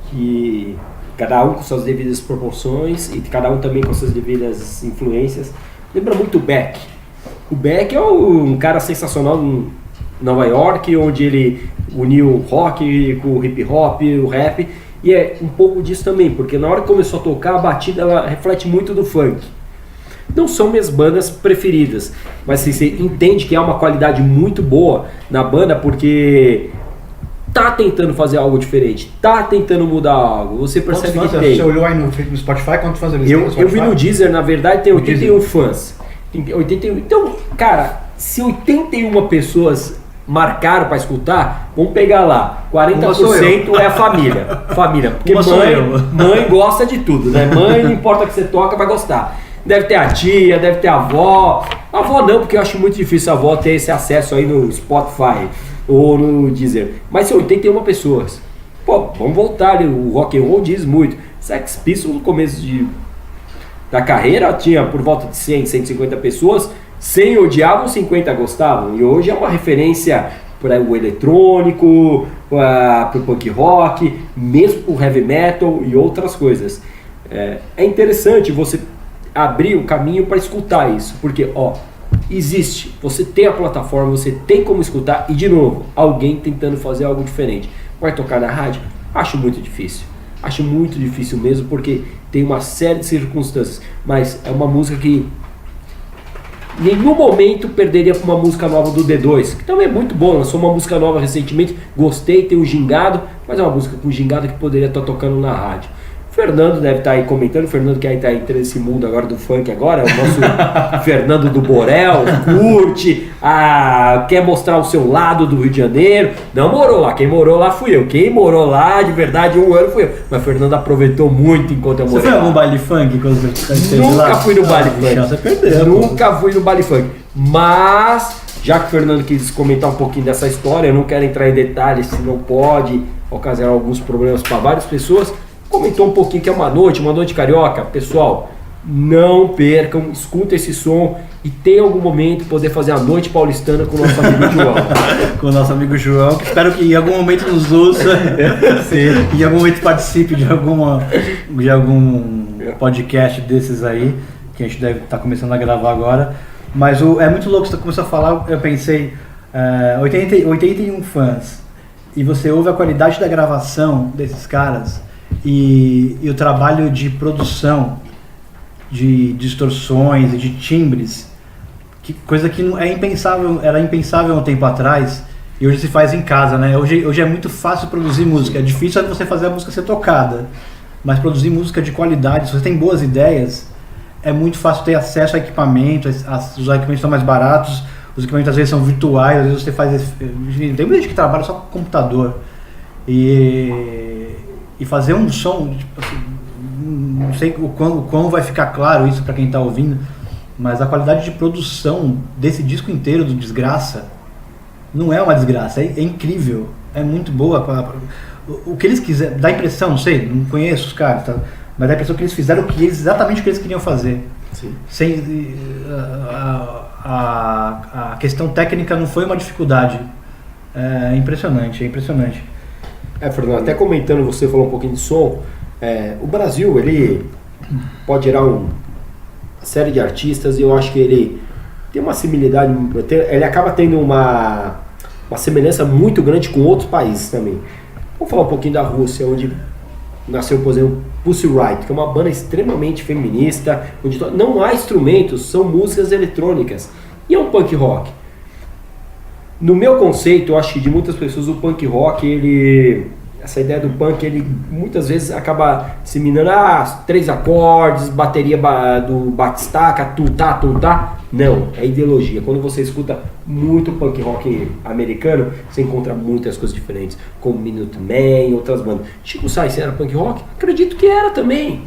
que cada um com suas devidas proporções e cada um também com suas devidas influências. Lembra muito o Beck. O Beck é um cara sensacional em Nova York, onde ele uniu o rock com o hip hop, o rap, e é um pouco disso também, porque na hora que começou a tocar, a batida ela reflete muito do funk. Não são minhas bandas preferidas, mas assim, você entende que há uma qualidade muito boa na banda, porque tá tentando fazer algo diferente, tá tentando mudar algo, você percebe que tem. Você olhou aí no Spotify, quantos fãs eles têm? Eu vi no Deezer, na verdade, tem 81 fãs. 81, então, cara, se 81 pessoas marcaram para escutar, vamos pegar lá, 40% é a família, porque mãe gosta de tudo, né? Mãe, não importa o que você toca, vai gostar. Deve ter a tia, deve ter a avó não, porque eu acho muito difícil a avó ter esse acesso aí no Spotify ou no Deezer, mas são 81 pessoas. Pô, vamos voltar ali, o rock and roll diz muito. Sex Pistols no começo da carreira tinha por volta de 100, 150 pessoas, 100 odiavam, 50 gostavam, e hoje é uma referência para o eletrônico, para o punk rock, mesmo para o heavy metal e outras coisas. É interessante você abrir o caminho para escutar isso, porque existe, você tem a plataforma, você tem como escutar, e de novo, alguém tentando fazer algo diferente. Vai tocar na rádio? Acho muito difícil mesmo, porque tem uma série de circunstâncias, mas é uma música que em nenhum momento perderia para uma música nova do D2, que também é muito bom, lançou uma música nova recentemente, gostei, tem um gingado, mas é uma música com gingado que poderia estar tocando na rádio. Fernando deve estar aí comentando, o Fernando que aí está entrando nesse mundo agora do funk agora, é o nosso Fernando do Borel, curte, quer mostrar o seu lado do Rio de Janeiro. Não morou lá, quem morou lá fui eu. Quem morou lá de verdade 1 ano fui eu. Mas o Fernando aproveitou muito enquanto eu morei. Você foi a algum baile funk quando você esteve lá? Nunca fui no baile funk. Você perdeu. Nunca fui no baile funk. Mas, já que o Fernando quis comentar um pouquinho dessa história, eu não quero entrar em detalhes, se não pode ocasionar alguns problemas para várias pessoas. Comentou um pouquinho que é uma noite carioca. Pessoal, não percam, escuta esse som e tem algum momento poder fazer a noite paulistana com o nosso amigo João. Com o nosso amigo João, que espero que em algum momento nos ouça, em algum momento participe de algum podcast desses aí, que a gente deve estar começando a gravar agora. Mas é muito louco, você começou a falar, eu pensei, 81 fãs, e você ouve a qualidade da gravação desses caras, e o trabalho de produção, de distorções e de timbres, coisa que era impensável um tempo atrás, e hoje se faz em casa, né? Hoje é muito fácil produzir música, é difícil você fazer a música ser tocada, mas produzir música de qualidade, se você tem boas ideias, é muito fácil ter acesso a equipamento, os equipamentos são mais baratos, os equipamentos às vezes são virtuais, às vezes você faz... Tem muita gente que trabalha só com computador, e fazer um som, tipo assim, não sei o quão vai ficar claro isso para quem está ouvindo, mas a qualidade de produção desse disco inteiro do Desgraça não é uma desgraça, é incrível, é muito boa. O que eles quiseram, dá a impressão, não sei, não conheço os caras, tá? Mas dá a impressão que eles fizeram exatamente o que eles queriam fazer. Sim. Sem, a questão técnica não foi uma dificuldade. É impressionante, é impressionante. Fernando, até comentando, você falou um pouquinho de som, o Brasil, ele pode gerar uma série de artistas e eu acho que ele tem uma similaridade, ele acaba tendo uma semelhança muito grande com outros países também. Vamos falar um pouquinho da Rússia, onde nasceu, por exemplo, Pussy Riot, que é uma banda extremamente feminista, onde não há instrumentos, são músicas eletrônicas, e é um punk rock. No meu conceito, eu acho que de muitas pessoas o punk rock, essa ideia do punk, ele muitas vezes acaba disseminando 3 acordes, bateria do batistaca, tutá. Não, é ideologia. Quando você escuta muito punk rock americano, você encontra muitas coisas diferentes, como Minutemen e outras bandas. Chico Science era punk rock? Acredito que era também,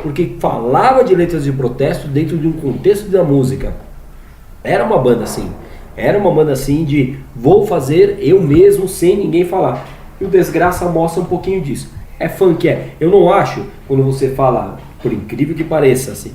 porque falava de letras de protesto dentro de um contexto da música. Era uma banda assim de vou fazer eu mesmo sem ninguém falar. E o Desgraça mostra um pouquinho disso. É funk, Eu não acho, quando você fala, por incrível que pareça, assim,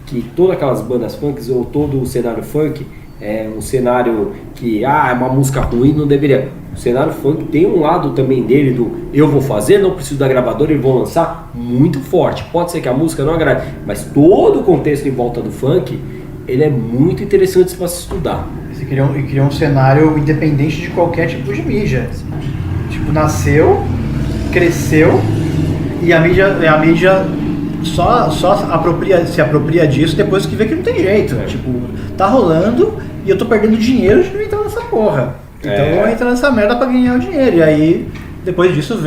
que todas aquelas bandas funks ou todo o cenário funk é um cenário que, é uma música ruim, não deveria. O cenário funk tem um lado também dele do eu vou fazer, não preciso da gravadora e vou lançar, muito forte. Pode ser que a música não agrade, mas todo o contexto em volta do funk, ele é muito interessante para se estudar. Você criou um cenário independente de qualquer tipo de mídia. Tipo, nasceu, cresceu e a mídia só se apropria disso depois que vê que não tem jeito. Tipo, tá rolando e eu tô perdendo dinheiro de não entrar nessa porra. Então eu vou entrar nessa merda pra ganhar o dinheiro. E aí, depois disso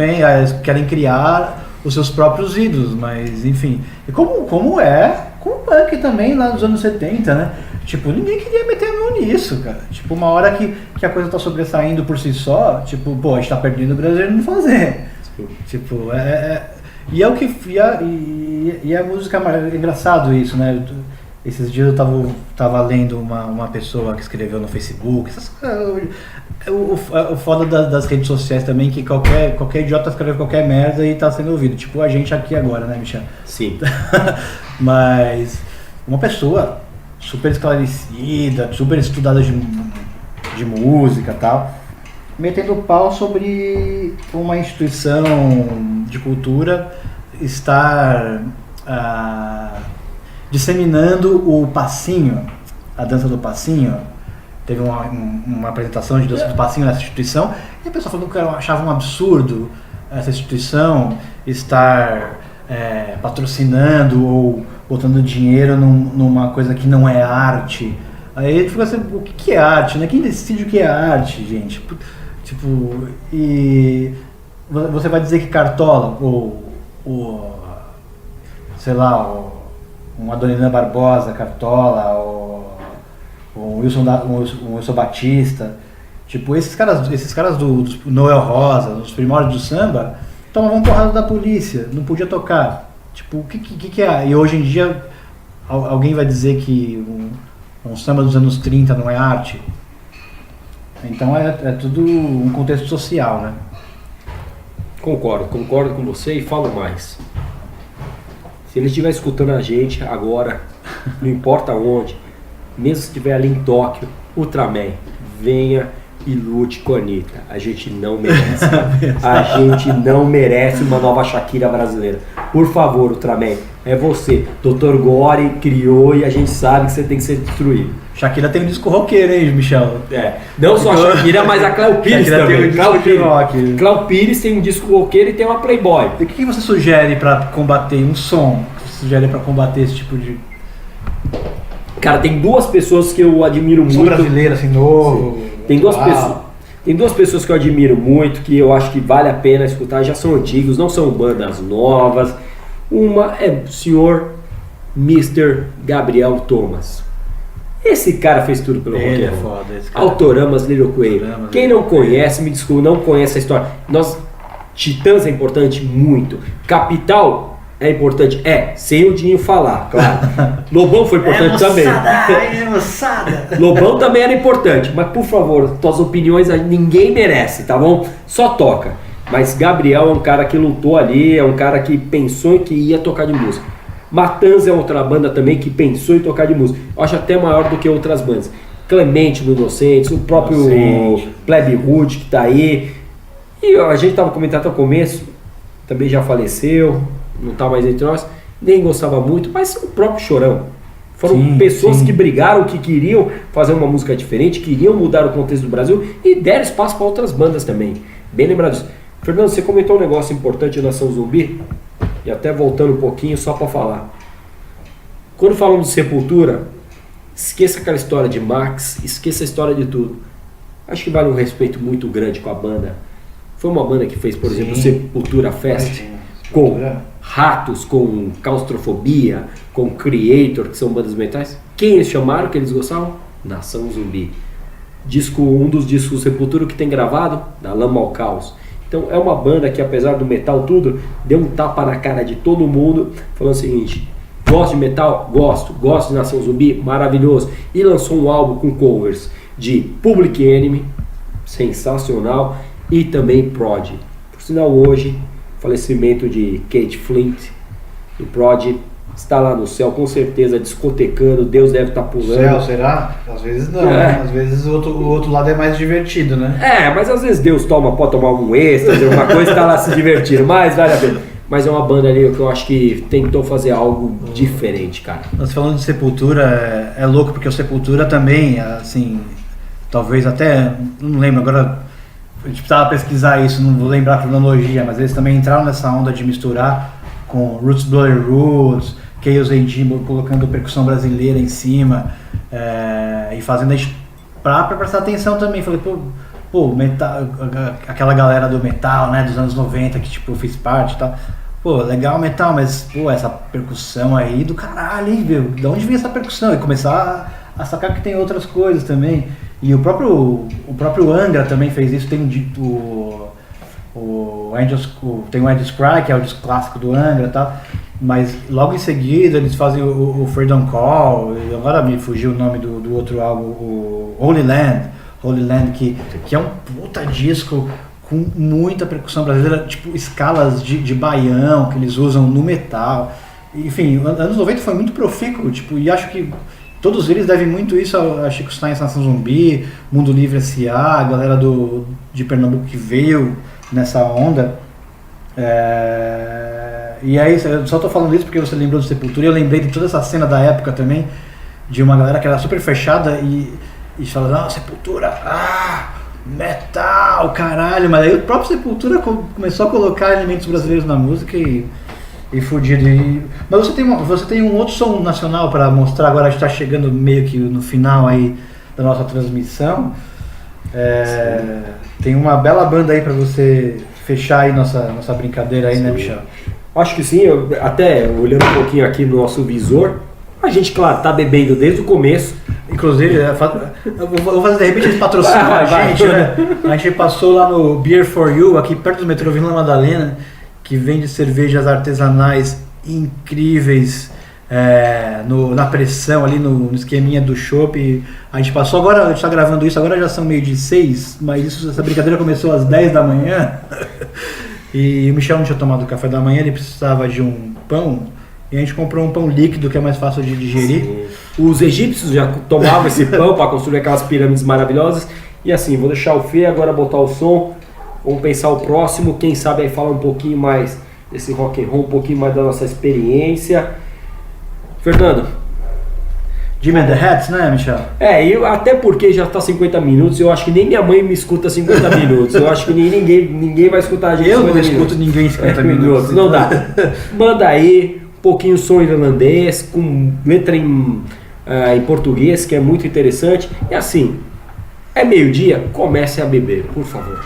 querem criar os seus próprios ídolos, mas enfim. E como é com o punk também lá nos anos 70, né? Tipo, ninguém queria meter a mão nisso, cara. Tipo, uma hora que a coisa tá sobressaindo por si só, tipo, a gente tá perdendo o Brasil não fazer. Tipo, e é o que... E a música é engraçado isso, né? Esses dias eu tava lendo uma pessoa que escreveu no Facebook. O foda das redes sociais também, que qualquer idiota escreve qualquer merda e tá sendo ouvido. Tipo a gente aqui agora, né, Michel? Sim. Mas uma pessoa super esclarecida, super estudada de música e tal, metendo pau sobre uma instituição de cultura estar disseminando o passinho, a dança do passinho. Teve uma apresentação de dança do passinho nessa instituição e a pessoa falou que achava um absurdo essa instituição estar patrocinando ou botando dinheiro numa coisa que não é arte. Aí ele ficou assim, o que é arte, né? Quem decide o que é arte, gente? Tipo, e você vai dizer que Cartola, sei lá, um Adoniran Barbosa, Cartola, o Wilson Batista. Tipo, esses caras do Noel Rosa, dos primórdios do samba, tomavam porrada da polícia, não podia tocar. Tipo, o que é? E hoje em dia alguém vai dizer que um samba dos anos 30 não é arte? Então é tudo um contexto social, né? Concordo com você e falo mais. Se ele estiver escutando a gente agora, não importa onde, mesmo se estiver ali em Tóquio, Ultraman, venha e lute com a Anitta. A gente não merece. A gente não merece uma nova Shakira brasileira. Por favor, Ultraman, é você. Dr. Gore criou e a gente sabe que você tem que ser destruído. Shakira tem um disco roqueiro, hein, Michel? Não só a Shakira, mas a Cléo Pires também. Cléo Pires tem um disco roqueiro e tem uma Playboy. E o que você sugere pra combater um som? O que você sugere pra combater esse tipo de... Cara, tem duas pessoas que eu admiro muito. Som brasileiro, assim, novo. Tem duas pessoas que eu admiro muito, que eu acho que vale a pena escutar, já são antigos, não são bandas novas. Uma é o senhor Mr. Gabriel Thomas. Esse cara fez tudo pelo rock and roll. Foda, esse cara. Autoramas, Little Quail. Quem não conhece, me desculpa, não conhece a história. Titãs é importante muito. Capital é importante. Sem o Dinho falar, claro. Lobão foi importante também. Moçada. Lobão também era importante, mas por favor, tuas opiniões ninguém merece, tá bom? Só toca. Mas Gabriel é um cara que lutou ali, é um cara que pensou em que ia tocar de música. Matanza é outra banda também que pensou em tocar de música. Eu acho até maior do que outras bandas. Clemente do Inocentes, o próprio Plebe Rude que tá aí. E a gente tava comentando até o começo, também já faleceu, não tá mais entre nós, nem gostava muito, mas o próprio Chorão. Foram pessoas que brigaram, que queriam fazer uma música diferente, queriam mudar o contexto do Brasil e deram espaço para outras bandas também. Bem lembrado disso. Fernando, você comentou um negócio importante na Nação Zumbi, e até voltando um pouquinho só para falar. Quando falamos de Sepultura, esqueça aquela história de Max, esqueça a história de tudo. Acho que vale um respeito muito grande com a banda. Foi uma banda que fez, por exemplo, Sepultura Fest, com Ratos, com Claustrofobia, com Creator, que são bandas metais. Quem eles chamaram, que eles gostavam? Nação Zumbi. Um dos discos Sepultura que tem gravado, Da Lama ao Caos. Então é uma banda que, apesar do metal tudo, deu um tapa na cara de todo mundo, falando o seguinte: gosto de metal? Gosto de Nação Zumbi? Maravilhoso. E lançou um álbum com covers de Public Enemy, sensacional, e também Prod. Por sinal, hoje, falecimento de Kate Flint, do Prod, está lá no céu, com certeza, discotecando, Deus deve estar pulando. Céu, será? Às vezes não, né? Às vezes o outro lado é mais divertido, né? Mas às vezes Deus pode tomar um êxtase, uma coisa e tá lá se divertindo, mas vale a pena. Mas é uma banda ali que eu acho que tentou fazer algo diferente, cara. Nós falando de Sepultura, é louco, porque o Sepultura também, assim, talvez até, não lembro agora, a gente precisava pesquisar isso, não vou lembrar a cronologia, mas eles também entraram nessa onda de misturar com Roots Bloody Roots, Chaos AD colocando percussão brasileira em cima, e fazendo a gente pra prestar atenção também. Falei, pô, metal, aquela galera do metal, né, dos anos 90, que tipo eu fiz parte e tal. Pô, legal metal, mas pô, essa percussão aí do caralho, hein, meu? De onde vem essa percussão? E começar a sacar que tem outras coisas também. E o próprio Angra também fez isso. Tem tem o Angels Cry, que é o disco clássico do Angra e tal. Mas logo em seguida eles fazem o Freedom Call, e agora me fugiu o nome do outro álbum, o Holy Land, que é um puta disco com muita percussão brasileira, tipo escalas de baião que eles usam no metal. Enfim, anos 90 foi muito profícuo, tipo, e acho que todos eles devem muito isso a Chico Science, Nação Zumbi, Mundo Livre S.A., a galera de Pernambuco que veio nessa onda. E aí, eu só tô falando isso porque você lembrou do Sepultura, e eu lembrei de toda essa cena da época também, de uma galera que era super fechada e falava, não, Sepultura, metal, caralho, mas aí o próprio Sepultura começou a colocar elementos brasileiros na música e fudido. Mas você tem um outro som nacional para mostrar agora, a gente tá chegando meio que no final aí da nossa transmissão. Tem uma bela banda aí para você fechar aí nossa brincadeira aí, né, Michel? Acho que sim, até olhando um pouquinho aqui no nosso visor, a gente, claro, tá bebendo desde o começo. Inclusive, eu vou fazer de repente eles patrocinam a gente, né? A gente passou lá no Beer for You, aqui perto do metrô Vila Madalena, que vende cervejas artesanais incríveis, na pressão ali no esqueminha do chopp. A gente passou agora, a gente tá gravando isso, agora já são meio de 6, mas essa brincadeira começou às 10 da manhã. E o Michel não tinha tomado café da manhã, ele precisava de um pão. E a gente comprou um pão líquido que é mais fácil de digerir. Sim. Os egípcios já tomavam esse pão para construir aquelas pirâmides maravilhosas. E assim, vou deixar o Fê agora botar o som. Vamos pensar o próximo. Quem sabe aí falar um pouquinho mais desse rock and roll, um pouquinho mais da nossa experiência. Fernando. Jimmy and the Hats, né, Michel? Até porque já tá 50 minutos, eu acho que nem minha mãe me escuta 50 minutos. Eu acho que ninguém vai escutar a gente. Eu não escuto ninguém 50 minutos. Não dá. Manda aí um pouquinho som irlandês, com letra em português, que é muito interessante. E assim, é meio-dia, comece a beber, por favor.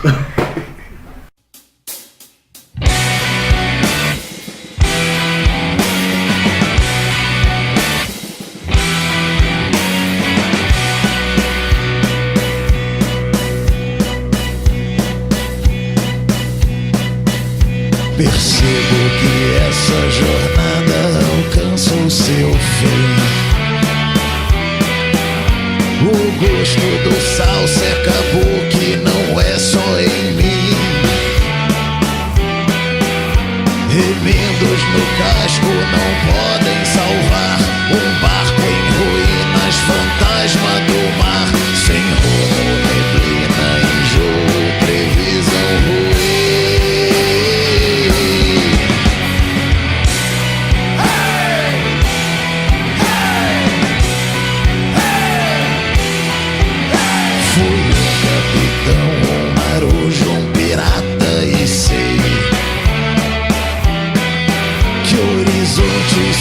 Percebo que essa jornada alcança o seu fim. O gosto do sal se acabou, que não é só em mim. Remendos no casco não podem salvar um barco em ruínas, fantasma do mar, sem rumo, neblina, enjoo, previsão ruim.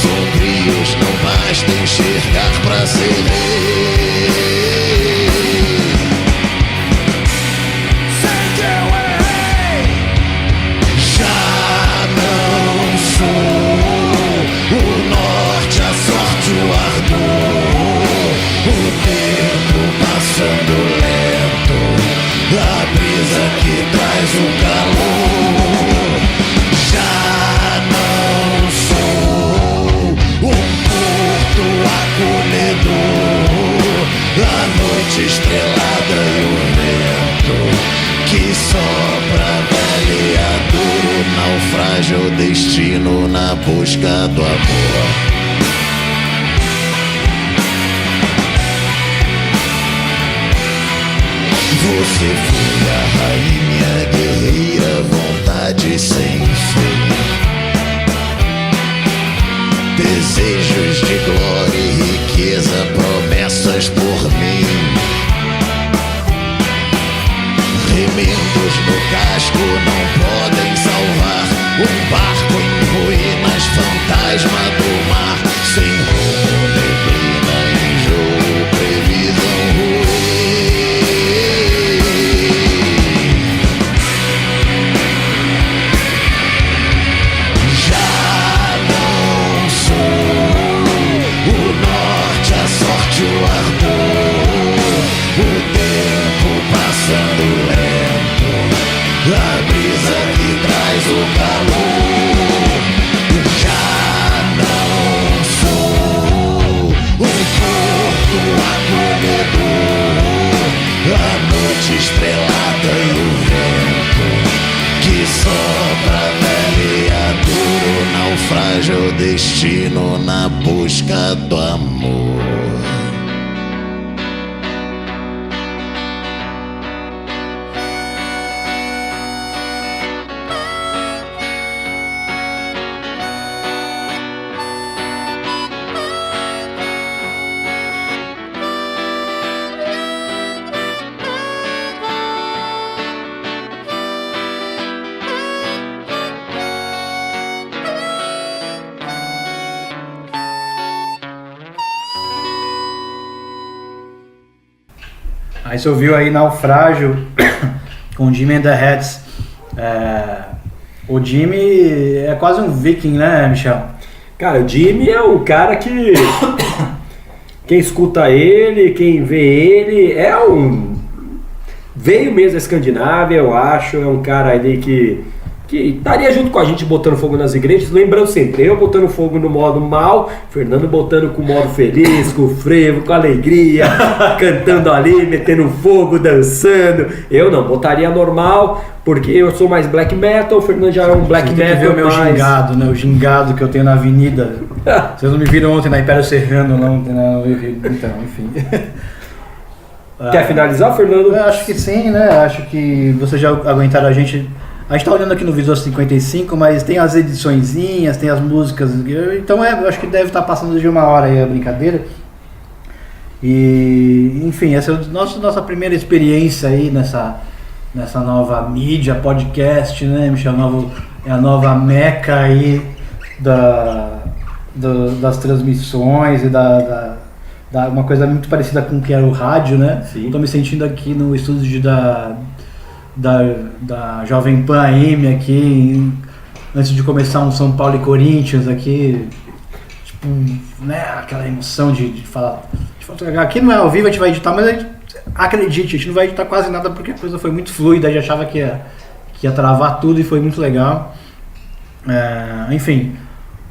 Sombrios não basta enxergar pra ser rei. Sei que eu errei. Já não sou o norte, a sorte, o ardor. O tempo passando lento, a brisa que traz o calor. Já não sou um porto acolhedor, a noite estrelada e o vento que sopra vereador, naufrágio destino na busca do amor. Você foi a rainha guerreira, vontade sem fim. Desejos de glória e riqueza, promessas por mim. Remendos no casco não podem salvar um barco em ruínas, fantasma do mar, sem rumo, neblina, enjoo, previsão ruim. O ardor, o tempo passando lento, a brisa que traz o calor. Já não sou um porto acolhedor, a noite estrelada e o vento que sopra vereador, naufrágio destino na busca do amor. Aí você ouviu aí Naufrágio com Jimmy and the Hats. O Jimmy é quase um viking, né, Michel? Cara, o Jimmy é um cara que quem escuta ele, quem vê ele, veio mesmo da Escandinávia, eu acho, é um cara ali que estaria junto com a gente botando fogo nas igrejas, lembrando sempre, eu botando fogo no modo mal, Fernando botando com o modo feliz, com o frevo, com alegria, cantando ali, metendo fogo, dançando. Eu não, botaria normal, porque eu sou mais black metal, o Fernando já é um black Você tem que metal ver o meu mais... gingado, né? O gingado que eu tenho na avenida. Vocês não me viram ontem na Império Serrano, não? Então, enfim. Quer finalizar, Fernando? Eu acho que sim, né? Acho que vocês já aguentaram a gente. A gente tá olhando aqui no Visor 55, mas tem as ediçõezinhas, tem as músicas. Então eu acho que deve estar passando de 1 hora aí a brincadeira. E, enfim, essa é a nossa primeira experiência aí nessa nova mídia, podcast, né, Michel? É a nova meca aí das transmissões e uma coisa muito parecida com o que era o rádio, né? Estou me sentindo aqui no estúdio da Jovem Pan AM aqui, antes de começar um São Paulo e Corinthians aqui, tipo, né, aquela emoção de falar. Aqui não é ao vivo, a gente vai editar, mas acredite, a gente não vai editar quase nada porque a coisa foi muito fluida, a gente achava que ia travar tudo e foi muito legal. Enfim,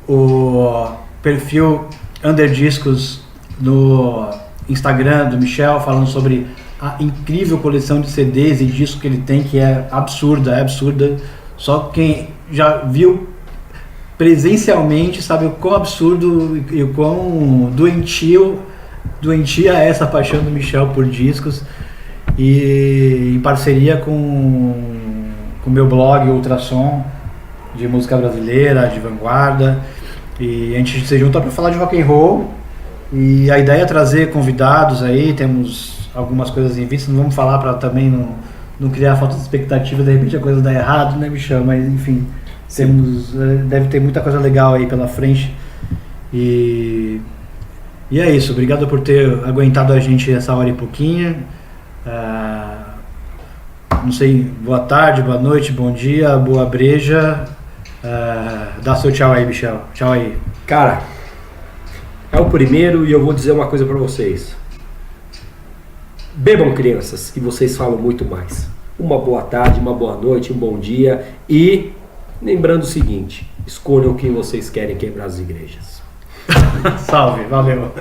o perfil Underdiscos no Instagram do Michel, falando sobre a incrível coleção de CDs e discos que ele tem, que é absurda. Só quem já viu presencialmente sabe o quão absurdo e o quão doentia é essa paixão do Michel por discos. E em parceria com o meu blog Ultrassom, de música brasileira, de vanguarda. E a gente se junta para falar de rock and roll. E a ideia é trazer convidados aí, temos algumas coisas em vista, não vamos falar para também não criar falta de expectativa, de repente a coisa dá errado, né, Michel? Mas enfim, deve ter muita coisa legal aí pela frente. E é isso, obrigado por ter aguentado a gente essa hora e pouquinho. Não sei, boa tarde, boa noite, bom dia, boa breja. Dá seu tchau aí, Michel. Tchau aí. Cara, é o primeiro e eu vou dizer uma coisa pra vocês. Bebam, crianças, que vocês falam muito mais. Uma boa tarde, uma boa noite, um bom dia. E lembrando o seguinte, escolham quem vocês querem quebrar as igrejas. Salve, valeu.